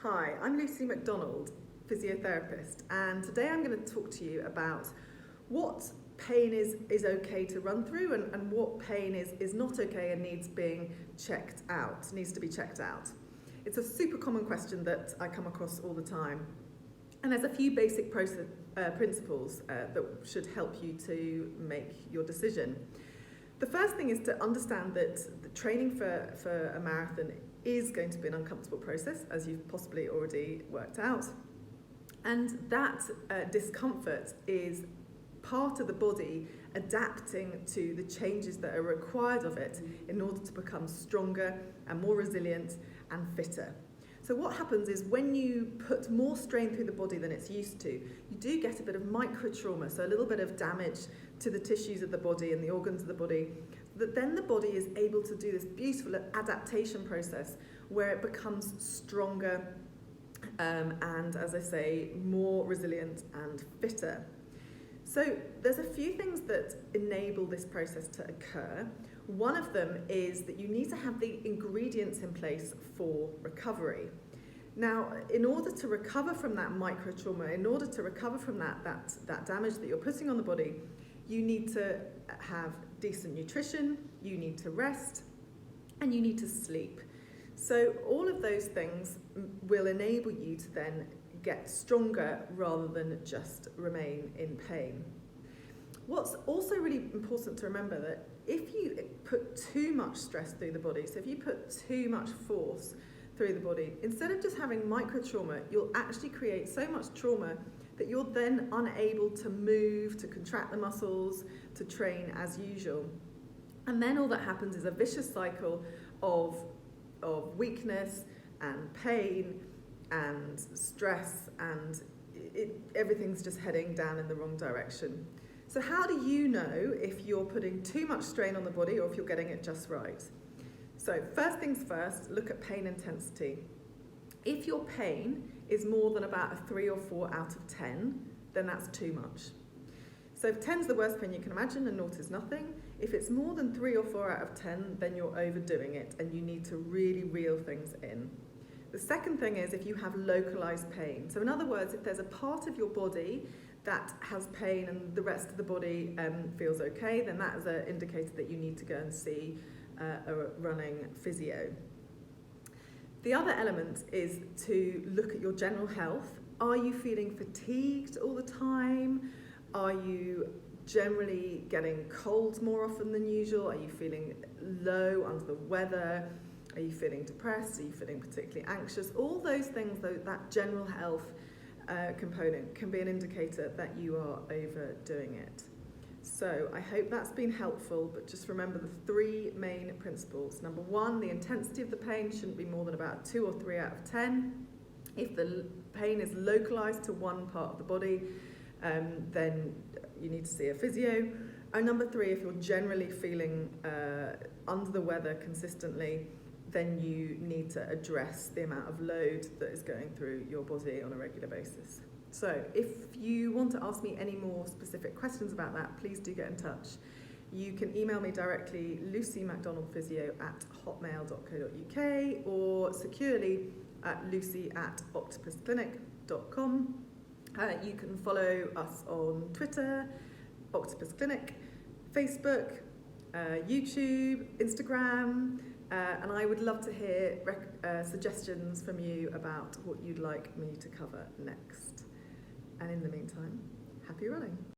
Hi, I'm Lucy McDonald, physiotherapist, and today I'm going to talk to you about what pain is okay to run through and what pain is not okay and needs to be checked out. It's a super common question that I come across all the time, and there's a few basic principles that should help you to make your decision. The first thing is to understand that the training for a marathon is going to be an uncomfortable process, as you've possibly already worked out. And that discomfort is part of the body adapting to the changes that are required of it in order to become stronger and more resilient and fitter. So what happens is when you put more strain through the body than it's used to, you do get a bit of micro trauma, so a little bit of damage to the tissues of the body and the organs of the body, that then the body is able to do this beautiful adaptation process where it becomes stronger and, as I say, more resilient and fitter. So there's a few things that enable this process to occur. One of them is that you need to have the ingredients in place for recovery. Now, in order to recover from that micro trauma, in order to recover from that damage that you're putting on the body, you need to have decent nutrition, you need to rest, and you need to sleep. So all of those things will enable you to then get stronger rather than just remain in pain. What's also really important to remember that if you put too much stress through the body, so if you put too much force through the body, instead of just having micro trauma, you'll actually create so much trauma that you're then unable to move, to contract the muscles, to train as usual. And then all that happens is a vicious cycle of weakness and pain and stress, and everything's just heading down in the wrong direction. So how do you know if you're putting too much strain on the body or if you're getting it just right? So first things first, look at pain intensity. If your pain is more than about a 3 or 4 out of 10, then that's too much. So if 10's the worst pain you can imagine and 0 is nothing, if it's more than 3 or 4 out of 10, then you're overdoing it and you need to really reel things in. The second thing is if you have localized pain. So in other words, if there's a part of your body that has pain and the rest of the body feels okay, then that is an indicator that you need to go and see a running physio. The other element is to look at your general health. Are you feeling fatigued all the time? Are you generally getting colds more often than usual? Are you feeling low, under the weather? Are you feeling depressed? Are you feeling particularly anxious? All those things, though, that general health component can be an indicator that you are overdoing it. So I hope that's been helpful, but just remember the 3 main principles. Number 1, the intensity of the pain shouldn't be more than about 2 or 3 out of 10. If the pain is localized to one part of the body, then you need to see a physio. And number 3, if you're generally feeling under the weather consistently, then you need to address the amount of load that is going through your body on a regular basis. So if you want to ask me any more specific questions about that, please do get in touch. You can email me directly, lucymcdonaldphysio@hotmail.co.uk, or securely at lucy@octopusklinik.com. You can follow us on Twitter, Octopus Clinic, Facebook, YouTube, Instagram, and I would love to hear suggestions from you about what you'd like me to cover next. And in the meantime, happy running.